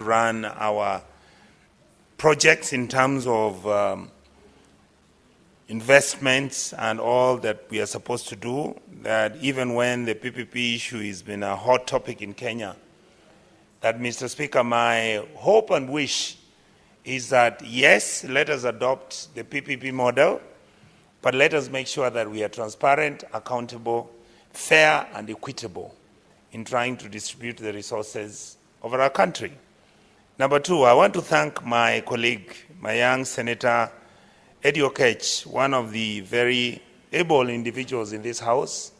run our projects in terms of investments and all that we are supposed to do, that even when the PPP issue has been a hot topic in Kenya, that, Mr. Speaker, my hope and wish is that, yes, let us adopt the PPP model, but let us make sure that we are transparent, accountable, fair, and equitable in trying to distribute the resources of our country. Number two, I want to thank my colleague, my young Senator Eddie Okech, one of the very able individuals in this House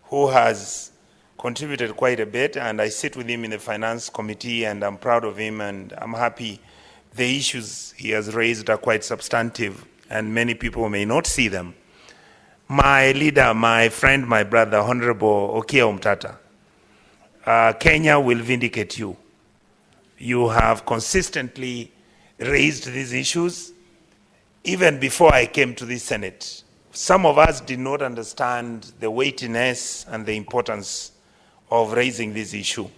who has contributed quite a bit, and I sit with him in the Finance Committee, and I'm proud of him, and I'm happy the issues he has raised are quite substantive, and many people may not see them. My leader, my friend, my brother, Honorable Okiya Omtata, Kenya will vindicate you. You have consistently raised these issues even before I came to the Senate. Some of us did not understand the weightiness and the importance of raising this issue.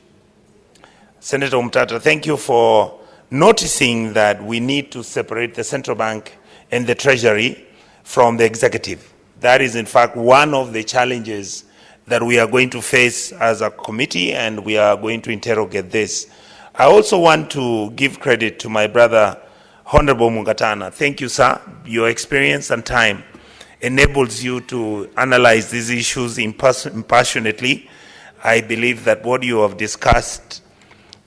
Senator Omtata, thank you for noticing that we need to separate the central bank and the treasury from the executive. That is, in fact, one of the challenges that we are going to face as a committee, and we are going to interrogate this. I also want to give credit to my brother, Honorable Mungatana. Thank you, sir. Your experience and time enables you to analyze these issues impassionately. I believe that what you have discussed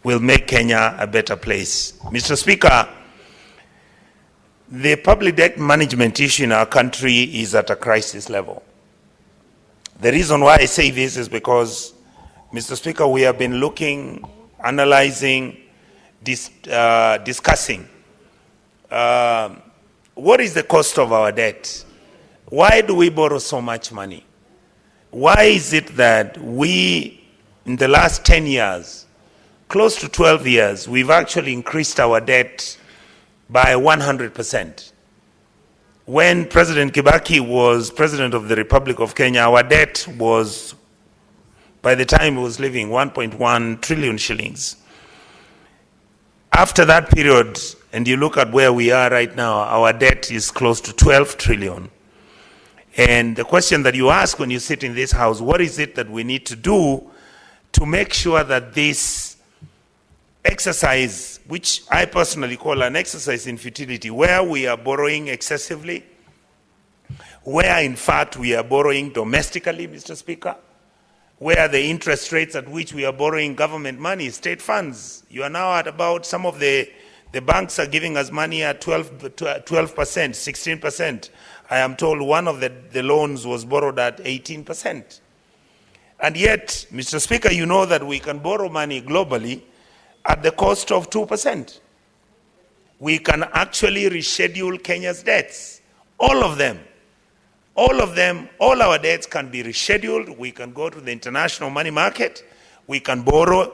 will make Kenya a better place. Mr. Speaker, the public debt management issue in our country is at a crisis level. The reason why I say this is because, Mr. Speaker, we have been looking, analyzing, discussing what is the cost of our debt? Why do we borrow so much money? Why is it that we, in the last 10 years, close to 12 years, we've actually increased our debt by 100%? When President Kibaki was President of the Republic of Kenya, our debt was, by the time he was living, 1.1 trillion shillings. After that period, and you look at where we are right now, our debt is close to 12 trillion. And the question that you ask when you sit in this House, what is it that we need to do to make sure that this exercise, which I personally call an exercise in futility, where we are borrowing excessively, where in fact we are borrowing domestically, Mr. Speaker, where the interest rates at which we are borrowing government money, state funds, you are now at about, some of the banks are giving us money at 12%, 16%. I am told one of the loans was borrowed at 18%. And yet, Mr. Speaker, you know that we can borrow money globally at the cost of 2%. We can actually reschedule Kenya's debts. All of them, all our debts can be rescheduled. We can go to the international money market. We can borrow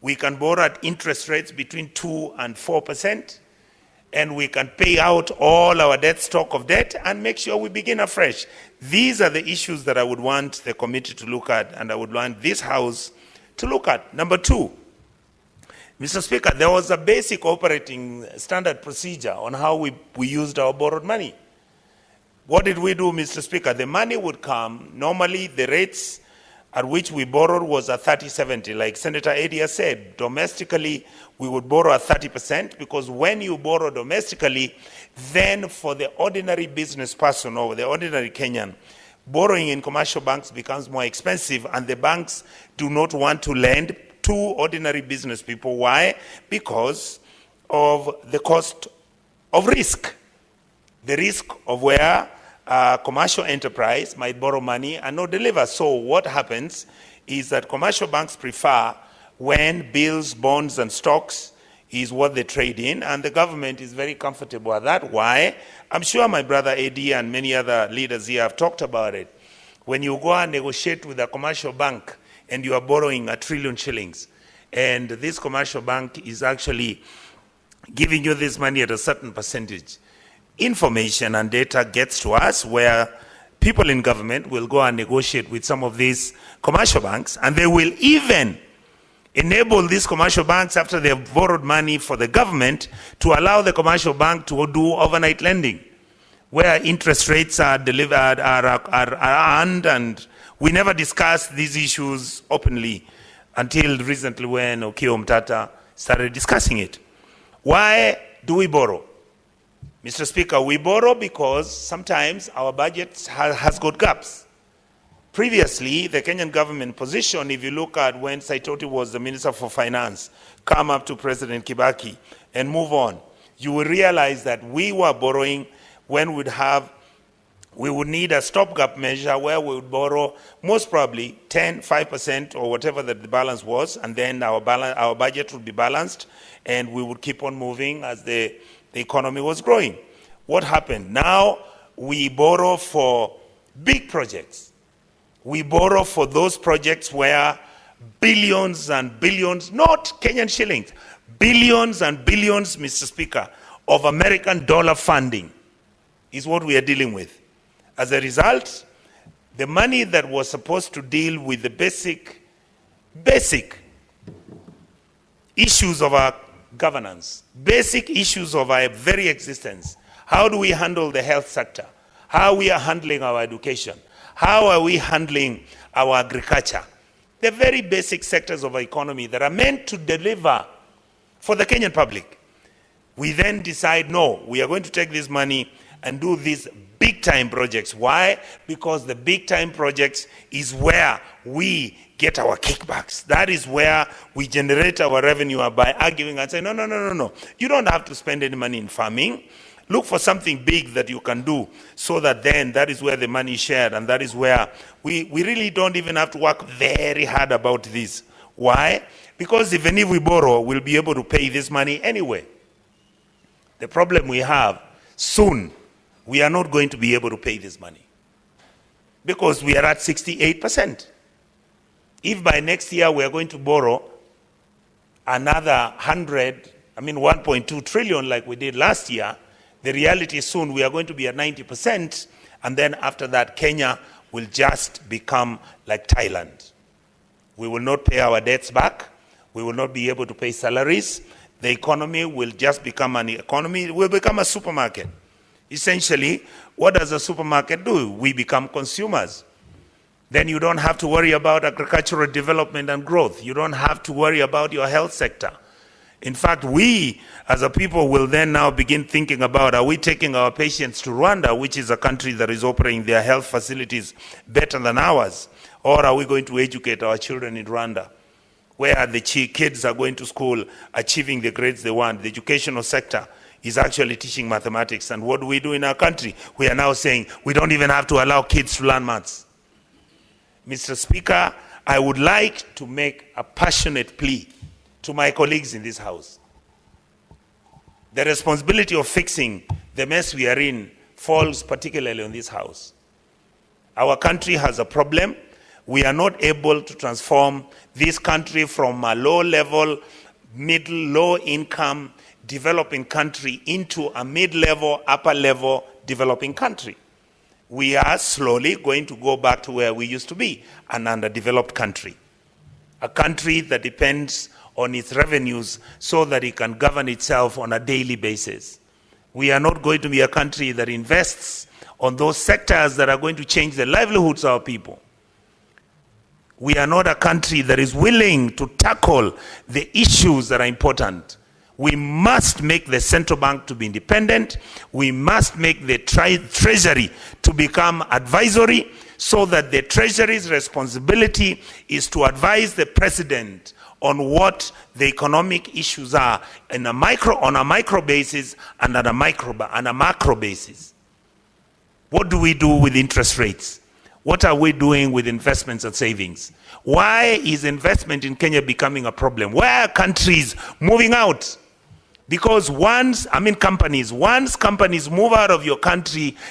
at interest rates between 2 and 4%. And we can pay out all our debt, stock of debt, and make sure we begin afresh. These are the issues that I would want the committee to look at, and I would want this House to look at. Number two, Mr. Speaker, there was a basic operating standard procedure on how we used our borrowed money. What did we do, Mr. Speaker? The money would come. Normally, the rates at which we borrowed was at 30-70, like Senator Eddie said. Domestically, we would borrow at 30%, because when you borrow domestically, then for the ordinary business person or the ordinary Kenyan, borrowing in commercial banks becomes more expensive, and the banks do not want to lend to ordinary business people. Why? Because of the cost of risk. The risk of where a commercial enterprise might borrow money and not deliver. So what happens is that commercial banks prefer when bills, bonds, and stocks is what they trade in, and the government is very comfortable at that. Why? I'm sure my brother Eddie and many other leaders here have talked about it. When you go and negotiate with a commercial bank and you are borrowing 1 trillion shillings, and this commercial bank is actually giving you this money at a certain percentage, information and data gets to us where people in government will go and negotiate with some of these commercial banks, and they will even enable these commercial banks, after they have borrowed money for the government, to allow the commercial bank to do overnight lending, where interest rates are delivered, are earned, and we never discussed these issues openly until recently when Okiya Omtata started discussing it. Why do we borrow? Mr. Speaker, we borrow because sometimes our budget has got gaps. Previously, the Kenyan government position, if you look at when Saitoti was the Minister for Finance, come up to President Kibaki and move on, you will realize that we were borrowing when we would need a stopgap measure where we would borrow most probably 5% or whatever the balance was, and then our budget would be balanced, and we would keep on moving as the economy was growing. What happened? Now we borrow for big projects. We borrow for those projects where billions and billions, not Kenyan shillings, billions and billions, Mr. Speaker, of American dollar funding is what we are dealing with. As a result, the money that was supposed to deal with the basic issues of our governance, basic issues of our very existence. How do we handle the health sector? How we are handling our education? How are we handling our agriculture? The very basic sectors of our economy that are meant to deliver for the Kenyan public. We then decide, no, we are going to take this money and do these big-time projects. Why? Because the big-time projects is where we get our kickbacks. That is where we generate our revenue by arguing and saying, no. You don't have to spend any money in farming. Look for something big that you can do, so that then that is where the money is shared, and that is where we really don't even have to work very hard about this. Why? Because even if we borrow, we'll be able to pay this money anyway. The problem we have, soon, we are not going to be able to pay this money because we are at 68%. If by next year we are going to borrow another 1.2 trillion like we did last year, the reality is soon we are going to be at 90%, and then after that Kenya will just become like Thailand. We will not pay our debts back. We will not be able to pay salaries. The economy will just become an economy. It will become a supermarket. Essentially, what does a supermarket do? We become consumers. Then you don't have to worry about agricultural development and growth. You don't have to worry about your health sector. In fact, we as a people will then now begin thinking about, are we taking our patients to Rwanda, which is a country that is operating their health facilities better than ours? Or are we going to educate our children in Rwanda, where the kids are going to school, achieving the grades they want? The educational sector is actually teaching mathematics. And what do we do in our country? We are now saying we don't even have to allow kids to learn maths. Mr. Speaker, I would like to make a passionate plea to my colleagues in this House. The responsibility of fixing the mess we are in falls particularly on this House. Our country has a problem. We are not able to transform this country from a low-level, low-income, developing country into a mid-level, upper-level developing country. We are slowly going to go back to where we used to be, an underdeveloped country. A country that depends on its revenues so that it can govern itself on a daily basis. We are not going to be a country that invests on those sectors that are going to change the livelihoods of our people. We are not a country that is willing to tackle the issues that are important. We must make the central bank to be independent. We must make the treasury to become advisory, so that the treasury's responsibility is to advise the president on what the economic issues are on a micro basis and on a macro basis. What do we do with interest rates? What are we doing with investments and savings? Why is investment in Kenya becoming a problem? Why are countries moving out? Because once companies move out of your country,